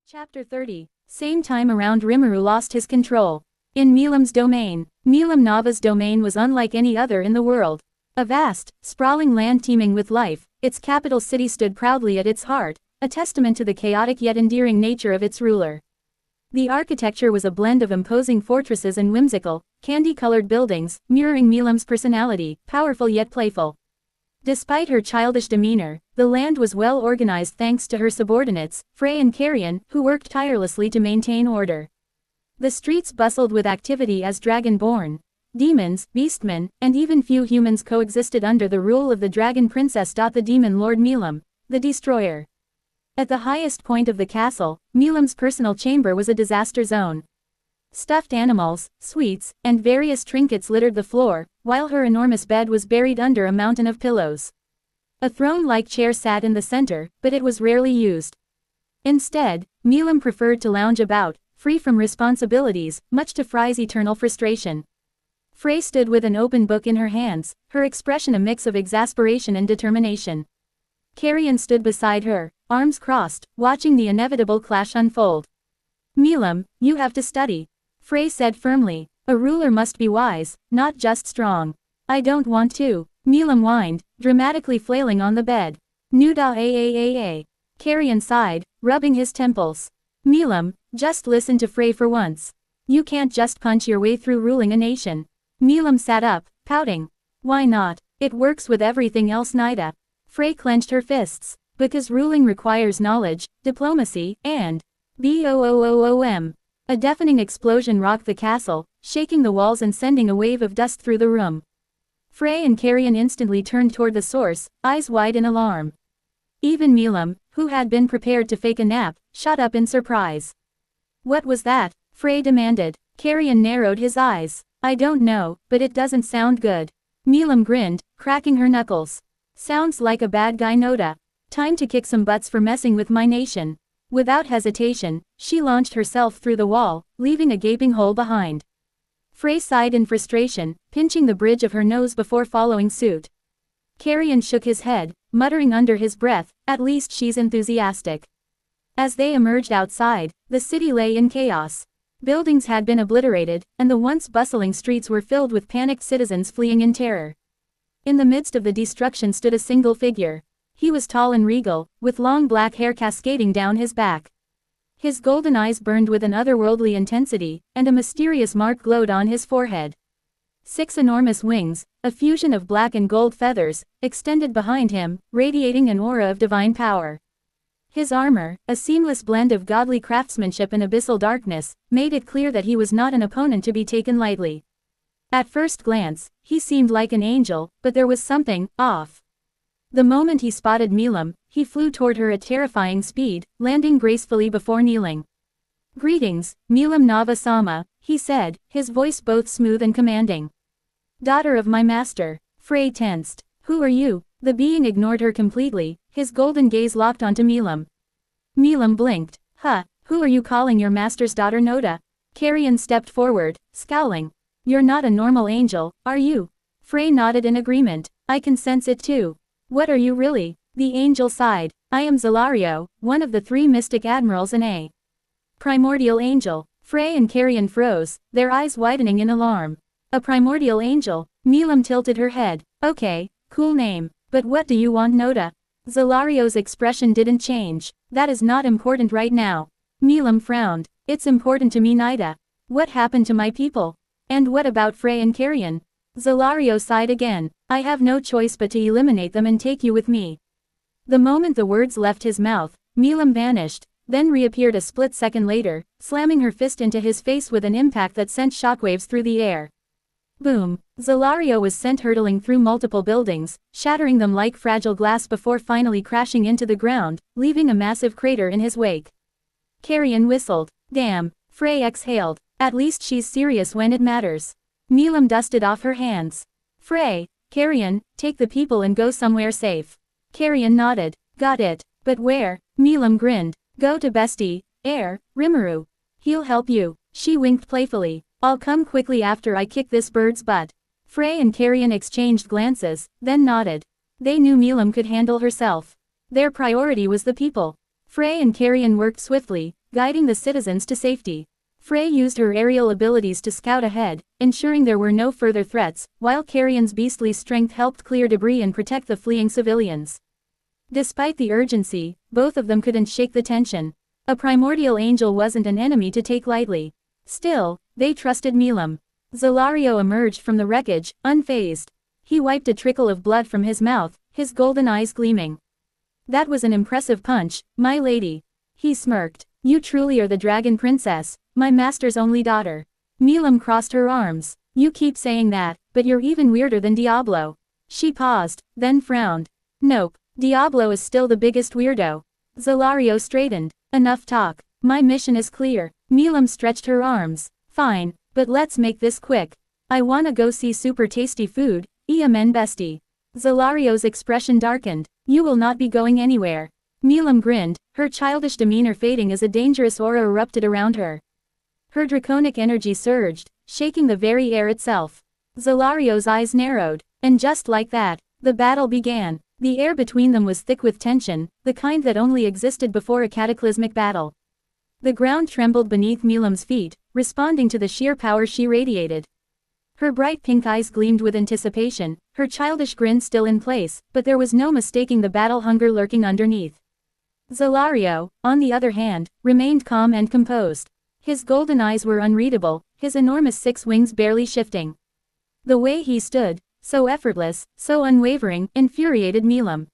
Chapter 30. Same time around Rimuru lost his control. In Milam's domain. Milam Nava's domain was unlike any other in the world. A vast, sprawling land teeming with life, its capital city stood proudly at its heart, a testament to the chaotic yet endearing nature of its ruler. The architecture was a blend of imposing fortresses and whimsical, candy-colored buildings, mirroring Milam's personality, powerful yet playful. Despite her childish demeanor, the land was well organized thanks to her subordinates, Frey and Carrion, who worked tirelessly to maintain order. The streets bustled with activity as dragon-born, demons, beastmen, and even few humans coexisted under the rule of the dragon princess. The demon lord Milam, the destroyer. At the highest point of the castle, Milam's personal chamber was a disaster zone. Stuffed animals, sweets, and various trinkets littered the floor, while her enormous bed was buried under a mountain of pillows. A throne-like chair sat in the center, but it was rarely used. Instead, Milam preferred to lounge about, free from responsibilities, much to Frey's eternal frustration. Frey stood with an open book in her hands, her expression a mix of exasperation and determination. Carrion stood beside her, arms crossed, watching the inevitable clash unfold. "Milam, you have to study," Frey said firmly. "A ruler must be wise, not just strong." "I don't want to," Milam whined, dramatically flailing on the bed. "Nuda aaaaa." Carrion sighed, rubbing his temples. "Milam, just listen to Frey for once. You can't just punch your way through ruling a nation." Milam sat up, pouting. "Why not? It works with everything else, Nida." Frey clenched her fists. "Because ruling requires knowledge, diplomacy, and boom." A deafening explosion rocked the castle, shaking the walls and sending a wave of dust through the room. Frey and Carrion instantly turned toward the source, eyes wide in alarm. Even Milam, who had been prepared to fake a nap, shot up in surprise. "What was that?" Frey demanded. Carrion narrowed his eyes. "I don't know, but it doesn't sound good." Milam grinned, cracking her knuckles. "Sounds like a bad guy, Noda. Time to kick some butts for messing with my nation." Without hesitation, she launched herself through the wall, leaving a gaping hole behind. Frey sighed in frustration, pinching the bridge of her nose before following suit. Carrion shook his head, muttering under his breath, "At least she's enthusiastic." As they emerged outside, the city lay in chaos. Buildings had been obliterated, and the once bustling streets were filled with panicked citizens fleeing in terror. In the midst of the destruction stood a single figure. He was tall and regal, with long black hair cascading down his back. His golden eyes burned with an otherworldly intensity, and a mysterious mark glowed on his forehead. 6 enormous wings, a fusion of black and gold feathers, extended behind him, radiating an aura of divine power. His armor, a seamless blend of godly craftsmanship and abyssal darkness, made it clear that he was not an opponent to be taken lightly. At first glance, he seemed like an angel, but there was something off. The moment he spotted Milam, he flew toward her at terrifying speed, landing gracefully before kneeling. "Greetings, Milam Nava-sama," he said, his voice both smooth and commanding. "Daughter of my master." Frey tensed. "Who are you?" The being ignored her completely, his golden gaze locked onto Milam. Milam blinked. "Huh, who are you calling your master's daughter, Noda?" Carrion stepped forward, scowling. "You're not a normal angel, are you?" Frey nodded in agreement. "I can sense it too." "What are you really?" The angel sighed. "I am Zelario, one of the 3 mystic admirals and a primordial angel." Frey and Carrion froze, their eyes widening in alarm. "A primordial angel?" Milam tilted her head. "Okay, cool name. But what do you want, Noda?" Zelario's expression didn't change. "That is not important right now." Milam frowned. "It's important to me, Nida. What happened to my people? And what about Frey and Carrion?" Zelario sighed again. "I have no choice but to eliminate them and take you with me." The moment the words left his mouth, Milam vanished, then reappeared a split second later, slamming her fist into his face with an impact that sent shockwaves through the air. Boom! Zelario was sent hurtling through multiple buildings, shattering them like fragile glass before finally crashing into the ground, leaving a massive crater in his wake. Carrion whistled. "Damn," Frey exhaled. "At least she's serious when it matters." Milam dusted off her hands. "Frey, Carrion, take the people and go somewhere safe." Carrion nodded. "Got it. But where?" Milam grinned. "Go to Bestie, Rimuru. He'll help you." She winked playfully. "I'll come quickly after I kick this bird's butt." Frey and Carrion exchanged glances, then nodded. They knew Milam could handle herself. Their priority was the people. Frey and Carrion worked swiftly, guiding the citizens to safety. Frey used her aerial abilities to scout ahead, ensuring there were no further threats, while Carrion's beastly strength helped clear debris and protect the fleeing civilians. Despite the urgency, both of them couldn't shake the tension. A primordial angel wasn't an enemy to take lightly. Still, they trusted Milam. Zelario emerged from the wreckage, unfazed. He wiped a trickle of blood from his mouth, his golden eyes gleaming. "That was an impressive punch, my lady." He smirked. "You truly are the dragon princess, my master's only daughter." Milam crossed her arms. "You keep saying that, but you're even weirder than Diablo." She paused, then frowned. "Nope, Diablo is still the biggest weirdo." Zelario straightened. "Enough talk. My mission is clear." Milam stretched her arms. "Fine, but let's make this quick. I wanna go see super tasty food, Amen bestie." Zelario's expression darkened. "You will not be going anywhere." Milam grinned, her childish demeanor fading as a dangerous aura erupted around her. Her draconic energy surged, shaking the very air itself. Zelario's eyes narrowed, and just like that, the battle began. The air between them was thick with tension, the kind that only existed before a cataclysmic battle. The ground trembled beneath Milam's feet, responding to the sheer power she radiated. Her bright pink eyes gleamed with anticipation, her childish grin still in place, but there was no mistaking the battle hunger lurking underneath. Zelario, on the other hand, remained calm and composed. His golden eyes were unreadable, his enormous 6 wings barely shifting. The way he stood, so effortless, so unwavering, infuriated Milam.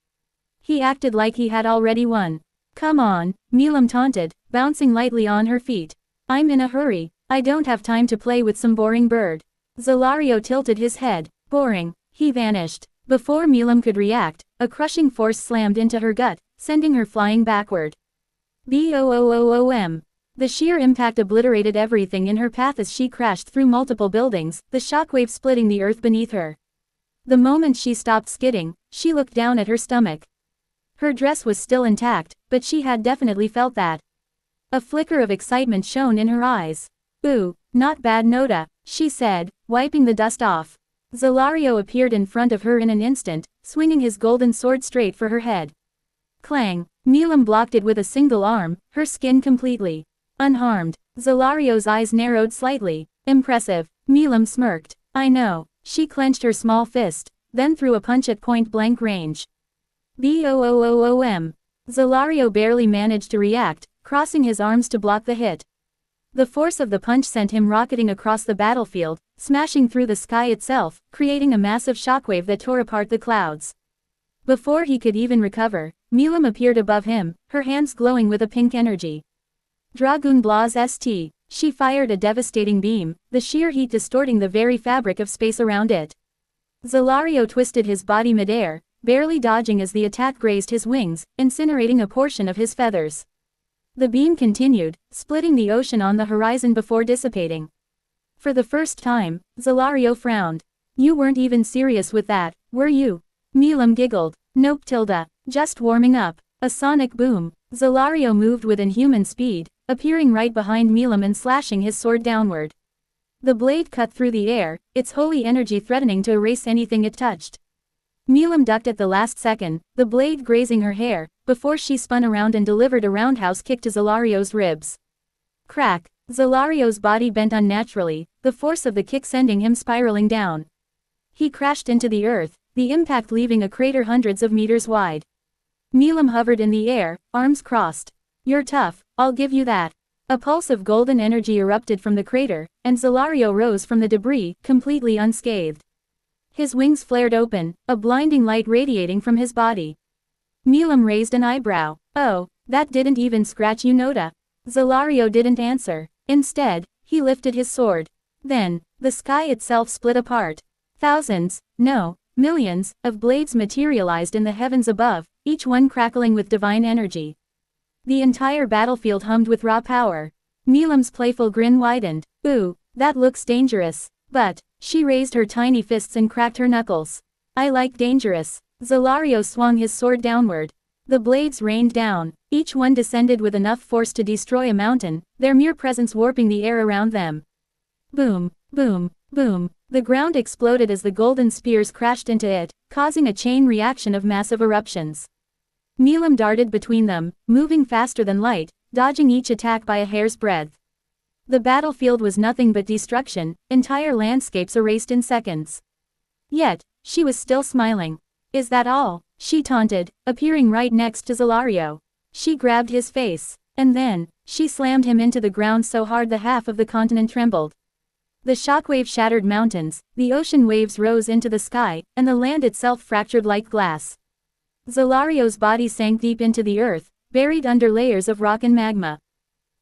He acted like he had already won. "Come on," Milam taunted, bouncing lightly on her feet. "I'm in a hurry, I don't have time to play with some boring bird." Zelario tilted his head. "Boring." He vanished. Before Milam could react, a crushing force slammed into her gut, sending her flying backward. Boom! The sheer impact obliterated everything in her path as she crashed through multiple buildings, the shockwave splitting the earth beneath her. The moment she stopped skidding, she looked down at her stomach. Her dress was still intact, but she had definitely felt that. A flicker of excitement shone in her eyes. "Ooh, not bad Noda," she said, wiping the dust off. Zelario appeared in front of her in an instant, swinging his golden sword straight for her head. Clang! Milam blocked it with a single arm, her skin completely unharmed. Zelario's eyes narrowed slightly. "Impressive." Milam smirked. "I know." She clenched her small fist, then threw a punch at point-blank range. Boom! Zelario barely managed to react, crossing his arms to block the hit. The force of the punch sent him rocketing across the battlefield, smashing through the sky itself, creating a massive shockwave that tore apart the clouds. Before he could even recover, Milam appeared above him, her hands glowing with a pink energy. Dragoon Blaz St. She fired a devastating beam, the sheer heat distorting the very fabric of space around it. Zelario twisted his body midair, barely dodging as the attack grazed his wings, incinerating a portion of his feathers. The beam continued, splitting the ocean on the horizon before dissipating. For the first time, Zelario frowned. "You weren't even serious with that, were you?" Milam giggled. "Nope Tilda, just warming up." A sonic boom. Zelario moved with inhuman speed, appearing right behind Milam and slashing his sword downward. The blade cut through the air, its holy energy threatening to erase anything it touched. Milam ducked at the last second, the blade grazing her hair, before she spun around and delivered a roundhouse kick to Zelario's ribs. Crack! Zelario's body bent unnaturally, the force of the kick sending him spiraling down. He crashed into the earth, the impact leaving a crater hundreds of meters wide. Milam hovered in the air, arms crossed. "You're tough, I'll give you that." A pulse of golden energy erupted from the crater, and Zelario rose from the debris, completely unscathed. His wings flared open, a blinding light radiating from his body. Milam raised an eyebrow. "Oh, that didn't even scratch you Noda." Zelario didn't answer. Instead, he lifted his sword. Then, the sky itself split apart. Thousands, no, millions, of blades materialized in the heavens above, each one crackling with divine energy. The entire battlefield hummed with raw power. Milam's playful grin widened. "Ooh, that looks dangerous." But, she raised her tiny fists and cracked her knuckles. "I like dangerous." Zelario swung his sword downward. The blades rained down, each one descended with enough force to destroy a mountain, their mere presence warping the air around them. Boom, boom, boom. The ground exploded as the golden spears crashed into it, causing a chain reaction of massive eruptions. Milam darted between them, moving faster than light, dodging each attack by a hair's breadth. The battlefield was nothing but destruction, entire landscapes erased in seconds. Yet, she was still smiling. "Is that all?" she taunted, appearing right next to Zelario. She grabbed his face. And then, she slammed him into the ground so hard the half of the continent trembled. The shockwave shattered mountains, the ocean waves rose into the sky, and the land itself fractured like glass. Zelario's body sank deep into the earth, buried under layers of rock and magma.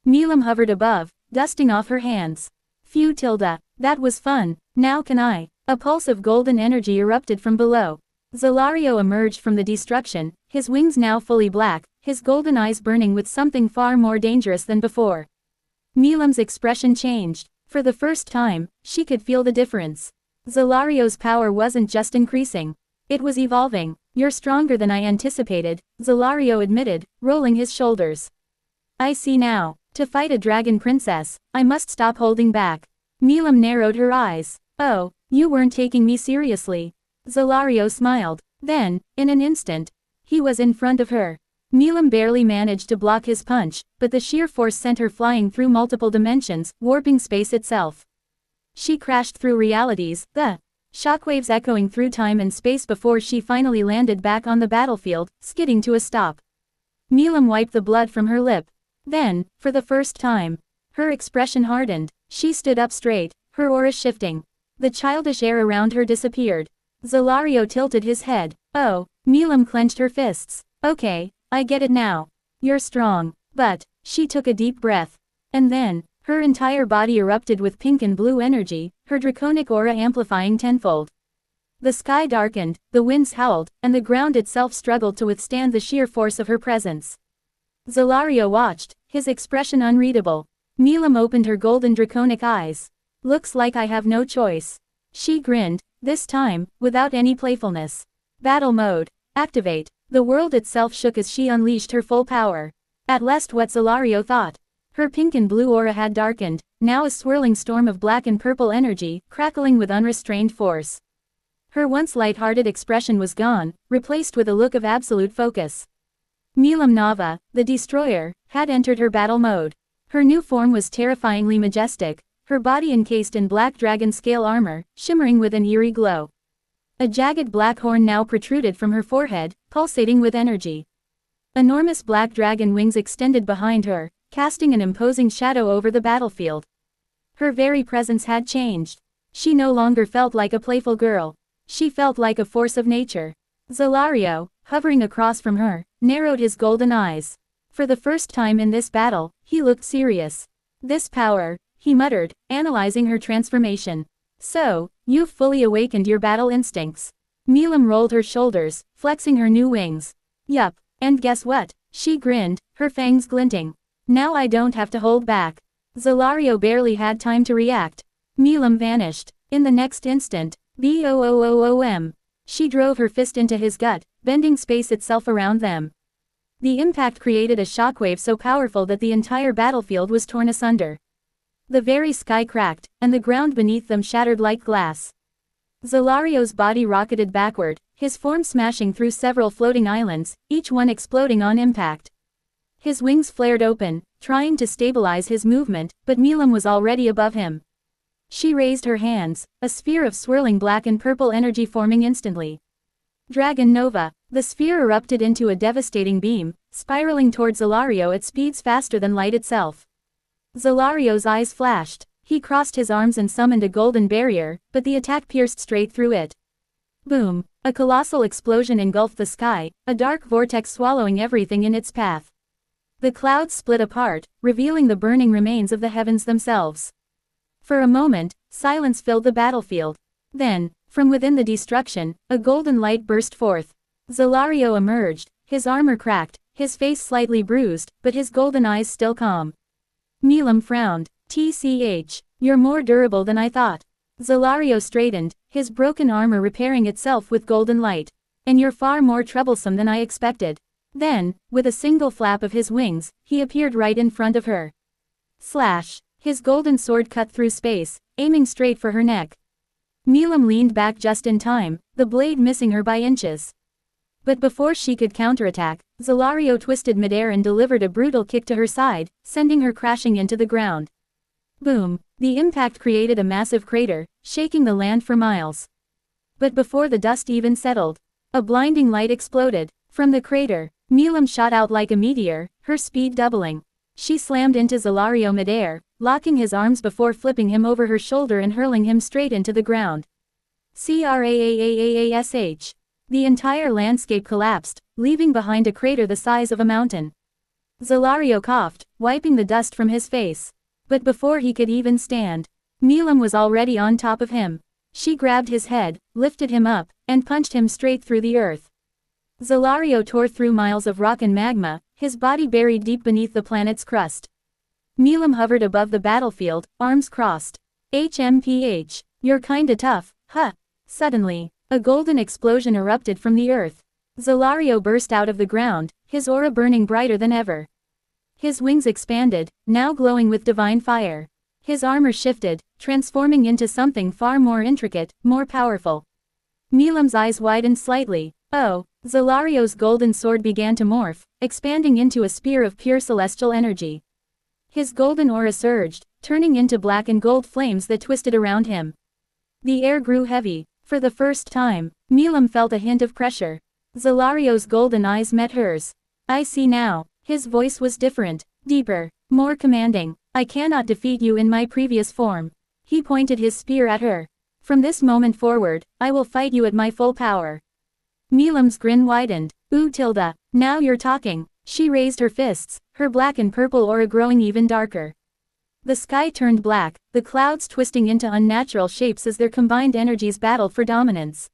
Milam hovered above, dusting off her hands. "Phew Tilda, that was fun, now can I?" A pulse of golden energy erupted from below. Zelario emerged from the destruction, his wings now fully black, his golden eyes burning with something far more dangerous than before. Milam's expression changed. For the first time, she could feel the difference. Zelario's power wasn't just increasing. It was evolving. "You're stronger than I anticipated," Zelario admitted, rolling his shoulders. "I see now. To fight a dragon princess, I must stop holding back." Milam narrowed her eyes. "Oh, you weren't taking me seriously." Zelario smiled. Then, in an instant, he was in front of her. Milam barely managed to block his punch, but the sheer force sent her flying through multiple dimensions, warping space itself. She crashed through realities, the shockwaves echoing through time and space before she finally landed back on the battlefield, skidding to a stop. Milam wiped the blood from her lip. Then, for the first time, her expression hardened. She stood up straight, her aura shifting. The childish air around her disappeared. Zelario tilted his head. "Oh," Milam clenched her fists. "Okay, I get it now. You're strong." But, she took a deep breath. And then, her entire body erupted with pink and blue energy, her draconic aura amplifying tenfold. The sky darkened, the winds howled, and the ground itself struggled to withstand the sheer force of her presence. Zelario watched, his expression unreadable. Milam opened her golden draconic eyes. "Looks like I have no choice." She grinned, this time, without any playfulness. Battle mode. Activate. The world itself shook as she unleashed her full power. At least what Zelario thought. Her pink and blue aura had darkened, now a swirling storm of black and purple energy, crackling with unrestrained force. Her once light-hearted expression was gone, replaced with a look of absolute focus. Milam Nava, the destroyer, had entered her battle mode. Her new form was terrifyingly majestic, her body encased in black dragon scale armor, shimmering with an eerie glow. A jagged black horn now protruded from her forehead, pulsating with energy. Enormous black dragon wings extended behind her, casting an imposing shadow over the battlefield. Her very presence had changed. She no longer felt like a playful girl. She felt like a force of nature. Zelario, hovering across from her, narrowed his golden eyes. For the first time in this battle, he looked serious. "This power," he muttered, analyzing her transformation. "So, you've fully awakened your battle instincts." Milam rolled her shoulders, flexing her new wings. "Yup, and guess what?" She grinned, her fangs glinting. "Now I don't have to hold back." Zelario barely had time to react. Milam vanished. In the next instant, boom. She drove her fist into his gut, bending space itself around them. The impact created a shockwave so powerful that the entire battlefield was torn asunder. The very sky cracked, and the ground beneath them shattered like glass. Zelario's body rocketed backward, his form smashing through several floating islands, each one exploding on impact. His wings flared open, trying to stabilize his movement, but Milam was already above him. She raised her hands, a sphere of swirling black and purple energy forming instantly. Dragon Nova. The sphere erupted into a devastating beam, spiraling towards Zelario at speeds faster than light itself. Zelario's eyes flashed. He crossed his arms and summoned a golden barrier, but the attack pierced straight through it. Boom! A colossal explosion engulfed the sky, a dark vortex swallowing everything in its path. The clouds split apart, revealing the burning remains of the heavens themselves. For a moment, silence filled the battlefield. Then, from within the destruction, a golden light burst forth. Zelario emerged, his armor cracked, his face slightly bruised, but his golden eyes still calm. Milam frowned. "TCH, you're more durable than I thought." Zelario straightened, his broken armor repairing itself with golden light. "And you're far more troublesome than I expected." Then, with a single flap of his wings, he appeared right in front of her. Slash! His golden sword cut through space, aiming straight for her neck. Milam leaned back just in time, the blade missing her by inches. But before she could counterattack, Zelario twisted midair and delivered a brutal kick to her side, sending her crashing into the ground. Boom! The impact created a massive crater, shaking the land for miles. But before the dust even settled, a blinding light exploded. From the crater, Milam shot out like a meteor, her speed doubling. She slammed into Zelario midair, locking his arms before flipping him over her shoulder and hurling him straight into the ground. Craash. The entire landscape collapsed, leaving behind a crater the size of a mountain. Zelario coughed, wiping the dust from his face. But before he could even stand, Milam was already on top of him. She grabbed his head, lifted him up, and punched him straight through the earth. Zelario tore through miles of rock and magma, his body buried deep beneath the planet's crust. Milam hovered above the battlefield, arms crossed. HMPH, you're kinda tough, huh? Suddenly, a golden explosion erupted from the earth. Zelario burst out of the ground, his aura burning brighter than ever. His wings expanded, now glowing with divine fire. His armor shifted, transforming into something far more intricate, more powerful. Milam's eyes widened slightly. Oh! Zelario's golden sword began to morph, expanding into a spear of pure celestial energy. His golden aura surged, turning into black and gold flames that twisted around him. The air grew heavy. For the first time, Milam felt a hint of pressure. Zelario's golden eyes met hers. I see now. His voice was different, deeper, more commanding. I cannot defeat you in my previous form. He pointed his spear at her. From this moment forward, I will fight you at my full power. Milam's grin widened. Ooh Tilda, now you're talking. She raised her fists, her black and purple aura growing even darker. The sky turned black, the clouds twisting into unnatural shapes as their combined energies battled for dominance.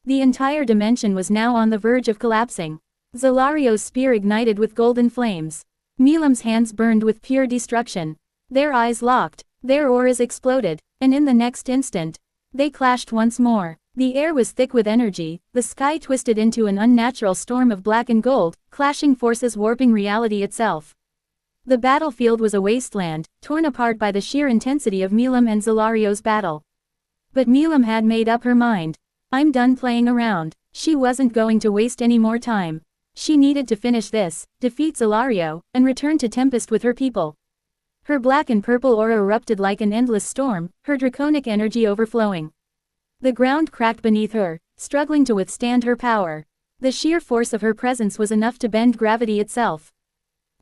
The entire dimension was now on the verge of collapsing. Zelario's spear ignited with golden flames. Milam's hands burned with pure destruction. Their eyes locked, their auras exploded, and in the next instant, they clashed once more. The air was thick with energy, the sky twisted into an unnatural storm of black and gold, clashing forces warping reality itself. The battlefield was a wasteland, torn apart by the sheer intensity of Milam and Zelario's battle. But Milam had made up her mind. I'm done playing around. She wasn't going to waste any more time. She needed to finish this, defeat Zelario, and return to Tempest with her people. Her black and purple aura erupted like an endless storm, her draconic energy overflowing. The ground cracked beneath her, struggling to withstand her power. The sheer force of her presence was enough to bend gravity itself.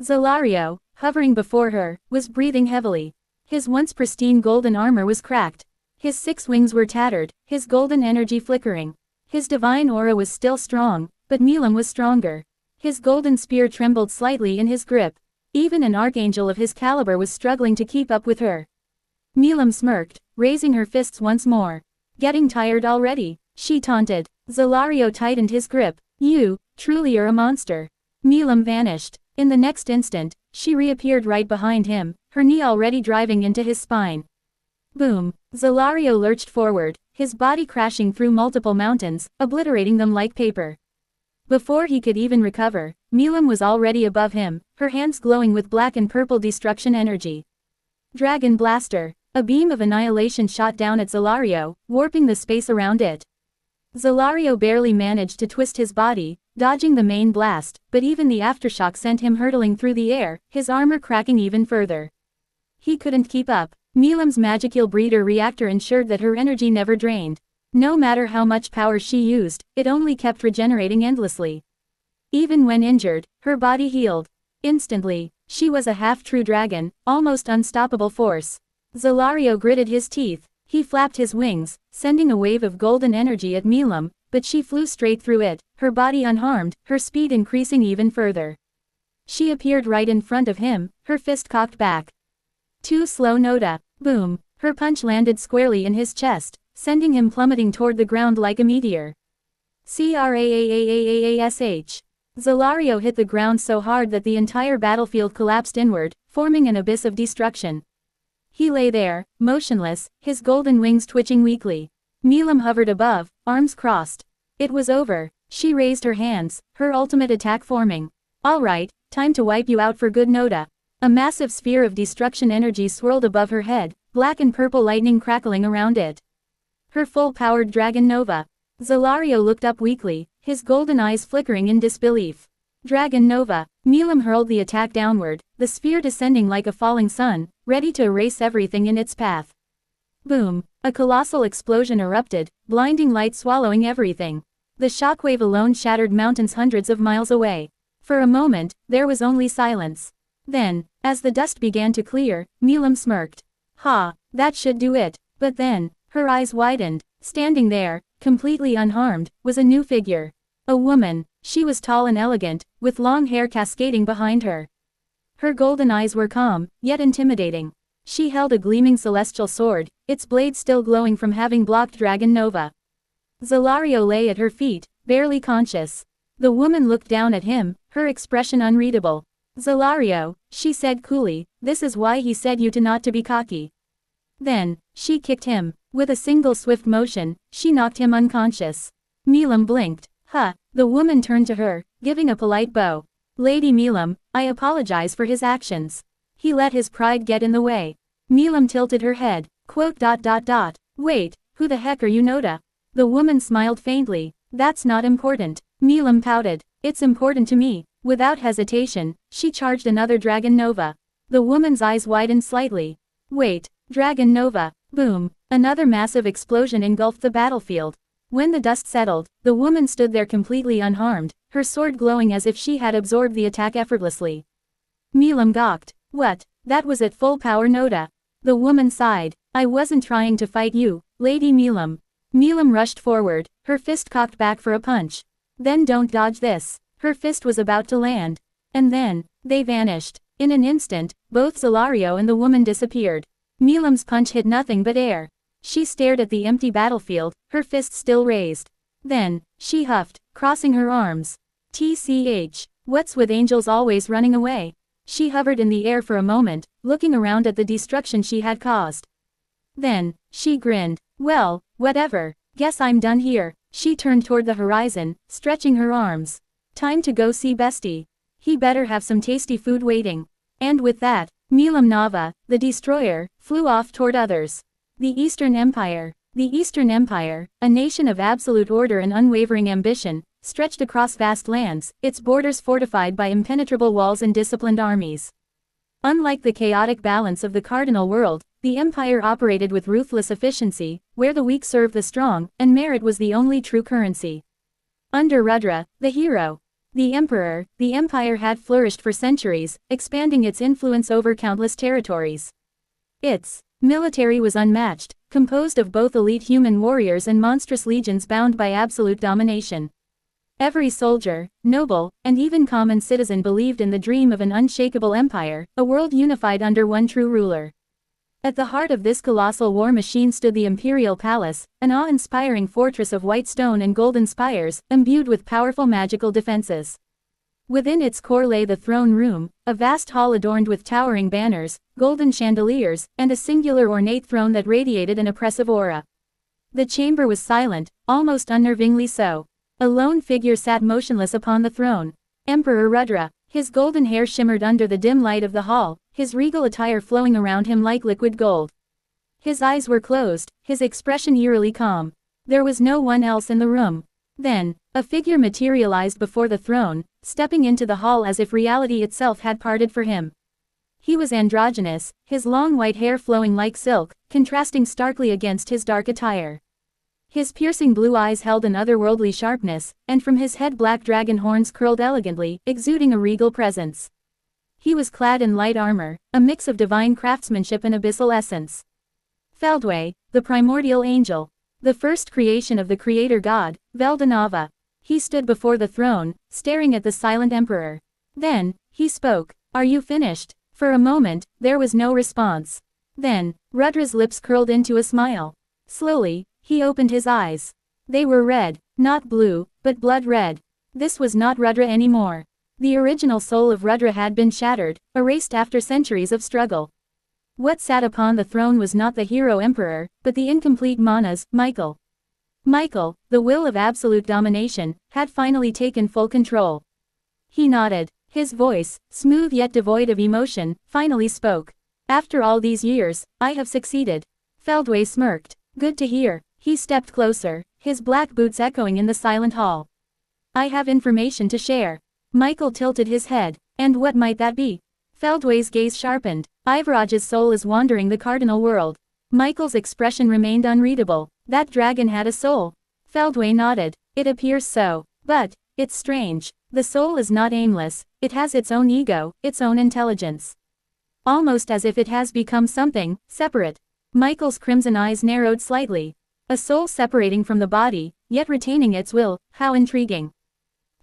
Zelario, hovering before her, was breathing heavily. His once pristine golden armor was cracked. His 6 wings were tattered, his golden energy flickering. His divine aura was still strong, but Milam was stronger. His golden spear trembled slightly in his grip. Even an archangel of his caliber was struggling to keep up with her. Milam smirked, raising her fists once more. Getting tired already? She taunted. Zelario tightened his grip. You, truly are a monster. Milam vanished. In the next instant, she reappeared right behind him, her knee already driving into his spine. Boom! Zelario lurched forward, his body crashing through multiple mountains, obliterating them like paper. Before he could even recover, Milam was already above him, her hands glowing with black and purple destruction energy. Dragon Blaster! A beam of annihilation shot down at Zelario, warping the space around it. Zelario barely managed to twist his body, dodging the main blast, but even the aftershock sent him hurtling through the air, his armor cracking even further. He couldn't keep up. Milam's magical breeder reactor ensured that her energy never drained. No matter how much power she used, it only kept regenerating endlessly. Even when injured, her body healed. Instantly, she was a half-true dragon, almost unstoppable force. Zelario gritted his teeth. He flapped his wings, sending a wave of golden energy at Milam, but she flew straight through it, her body unharmed, her speed increasing even further. She appeared right in front of him, her fist cocked back. Too slow Noda. Boom! Her punch landed squarely in his chest, sending him plummeting toward the ground like a meteor. Craash. Zelario hit the ground so hard that the entire battlefield collapsed inward, forming an abyss of destruction. He lay there, motionless, his golden wings twitching weakly. Milam hovered above, arms crossed. It was over. She raised her hands, her ultimate attack forming. Alright, time to wipe you out for good Noda. A massive sphere of destruction energy swirled above her head, black and purple lightning crackling around it. Her full-powered dragon nova. Zelario looked up weakly, his golden eyes flickering in disbelief. Dragon Nova. Milam hurled the attack downward, the sphere descending like a falling sun, ready to erase everything in its path. Boom! A colossal explosion erupted, blinding light swallowing everything. The shockwave alone shattered mountains hundreds of miles away. For a moment, there was only silence. Then, as the dust began to clear, Milam smirked. Ha, that should do it. But then, her eyes widened. Standing there, completely unharmed, was a new figure. A woman. She was tall and elegant, with long hair cascading behind her. Her golden eyes were calm, yet intimidating. She held a gleaming celestial sword, its blade still glowing from having blocked Dragon Nova. Zelario lay at her feet, barely conscious. The woman looked down at him, her expression unreadable. Zelario, she said coolly, this is why he said you to not to be cocky. Then, she kicked him. With a single swift motion, she knocked him unconscious. Milam blinked. The woman turned to her, giving a polite bow. Lady Milam, I apologize for his actions. He let his pride get in the way. Milam tilted her head. Wait, who the heck are you, Noda? The woman smiled faintly. That's not important. Milam pouted. It's important to me. Without hesitation, she charged another Dragon Nova. The woman's eyes widened slightly. Wait, Dragon Nova. Boom. Another massive explosion engulfed the battlefield. When the dust settled, the woman stood there completely unharmed, her sword glowing as if she had absorbed the attack effortlessly. Milam gawked. What? That was at full power, Noda. The woman sighed. I wasn't trying to fight you, Lady Milam. Milam rushed forward, her fist cocked back for a punch. Then don't dodge this. Her fist was about to land. And then, they vanished. In an instant, both Zelario and the woman disappeared. Milam's punch hit nothing but air. She stared at the empty battlefield, her fist still raised. Then, she huffed, crossing her arms. TCH, what's with angels always running away? She hovered in the air for a moment, looking around at the destruction she had caused. Then, she grinned. Well, whatever, guess I'm done here. She turned toward the horizon, stretching her arms. Time to go see Bestie. He better have some tasty food waiting. And with that, Milam Nava, the destroyer, flew off toward others. The Eastern Empire. The Eastern Empire, a nation of absolute order and unwavering ambition, stretched across vast lands, its borders fortified by impenetrable walls and disciplined armies. Unlike the chaotic balance of the cardinal world, the empire operated with ruthless efficiency, where the weak served the strong, and merit was the only true currency. Under Rudra, the hero, the emperor, the empire had flourished for centuries, expanding its influence over countless territories. Its military was unmatched, composed of both elite human warriors and monstrous legions bound by absolute domination. Every soldier, noble, and even common citizen believed in the dream of an unshakable empire, a world unified under one true ruler. At the heart of this colossal war machine stood the Imperial Palace, an awe-inspiring fortress of white stone and golden spires, imbued with powerful magical defenses. Within its core lay the throne room, a vast hall adorned with towering banners, golden chandeliers, and a singular ornate throne that radiated an oppressive aura. The chamber was silent, almost unnervingly so. A lone figure sat motionless upon the throne. Emperor Rudra. His golden hair shimmered under the dim light of the hall, his regal attire flowing around him like liquid gold. His eyes were closed, his expression eerily calm. There was no one else in the room. Then, a figure materialized before the throne, stepping into the hall as if reality itself had parted for him. He was androgynous, his long white hair flowing like silk, contrasting starkly against his dark attire. His piercing blue eyes held an otherworldly sharpness, and from his head black dragon horns curled elegantly, exuding a regal presence. He was clad in light armor, a mix of divine craftsmanship and abyssal essence. Feldway, the primordial angel. The first creation of the creator god, Veldanava. He stood before the throne, staring at the silent emperor. Then, he spoke. Are you finished? For a moment, there was no response. Then, Rudra's lips curled into a smile. Slowly, he opened his eyes. They were red, not blue, but blood red. This was not Rudra anymore. The original soul of Rudra had been shattered, erased after centuries of struggle. What sat upon the throne was not the hero emperor, but the incomplete Manas, Michael. Michael, the will of absolute domination, had finally taken full control. He nodded. His voice, smooth yet devoid of emotion, finally spoke. After all these years, I have succeeded. Feldway smirked. Good to hear. He stepped closer, his black boots echoing in the silent hall. I have information to share. Michael tilted his head. And what might that be? Feldway's gaze sharpened. Ivaraj's soul is wandering the cardinal world. Michael's expression remained unreadable. That dragon had a soul. Feldway nodded. It appears so. But, it's strange. The soul is not aimless, it has its own ego, its own intelligence. Almost as if it has become something separate. Michael's crimson eyes narrowed slightly. A soul separating from the body, yet retaining its will, how intriguing.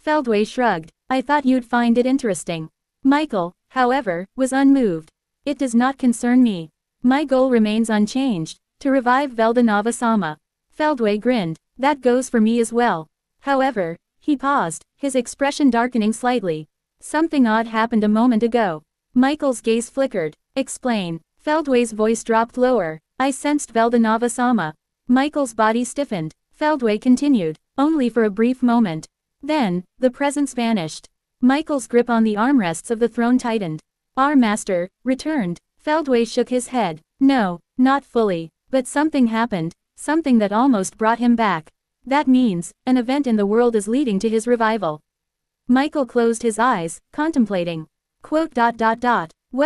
Feldway shrugged. I thought you'd find it interesting. Michael, however, was unmoved. It does not concern me. My goal remains unchanged, to revive Veldanava-sama. Feldway grinned. That goes for me as well. However, he paused, his expression darkening slightly. Something odd happened a moment ago. Michael's gaze flickered. Explain. Feldway's voice dropped lower. I sensed Veldanava-sama. Michael's body stiffened. Feldway continued. Only for a brief moment. Then, the presence vanished. Michael's grip on the armrests of the throne tightened. Our master returned. Feldway shook his head. No, not fully. But something happened, something that almost brought him back. That means, an event in the world is leading to his revival. Michael closed his eyes, contemplating. What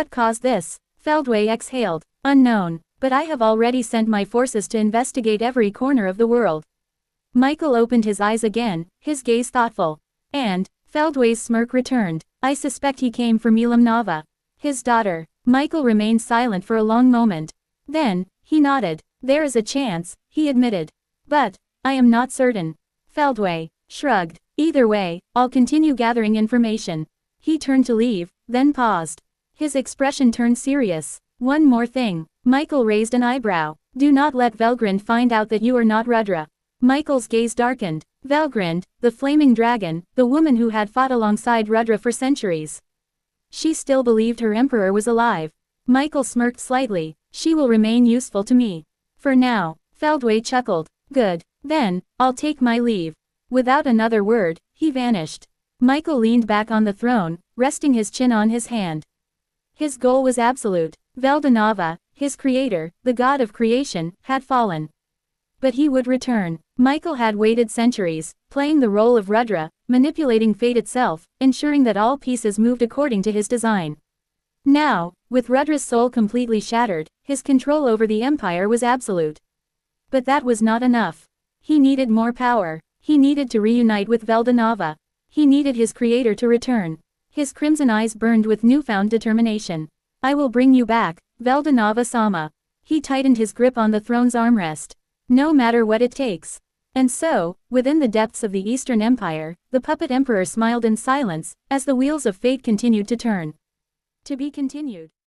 caused this? Feldway exhaled. Unknown. But I have already sent my forces to investigate every corner of the world. Michael opened his eyes again, his gaze thoughtful. And, Feldway's smirk returned. I suspect he came for Milam Nava. His daughter. Michael remained silent for a long moment. Then, he nodded. There is a chance, he admitted. But, I am not certain. Feldway shrugged. Either way, I'll continue gathering information. He turned to leave, then paused. His expression turned serious. One more thing. Michael raised an eyebrow. Do not let Velgrind find out that you are not Rudra. Michael's gaze darkened. Velgrind, the flaming dragon, the woman who had fought alongside Rudra for centuries. She still believed her emperor was alive. Michael smirked slightly. She will remain useful to me. For now. Feldway chuckled. Good. Then, I'll take my leave. Without another word, he vanished. Michael leaned back on the throne, resting his chin on his hand. His goal was absolute. Veldanava, his creator, the god of creation, had fallen. But he would return. Michael had waited centuries, playing the role of Rudra, manipulating fate itself, ensuring that all pieces moved according to his design. Now, with Rudra's soul completely shattered, his control over the empire was absolute. But that was not enough. He needed more power. He needed to reunite with Veldanava. He needed his creator to return. His crimson eyes burned with newfound determination. I will bring you back, Veldanava-sama. He tightened his grip on the throne's armrest. No matter what it takes. And so, within the depths of the Eastern Empire, the puppet emperor smiled in silence, as the wheels of fate continued to turn. To be continued.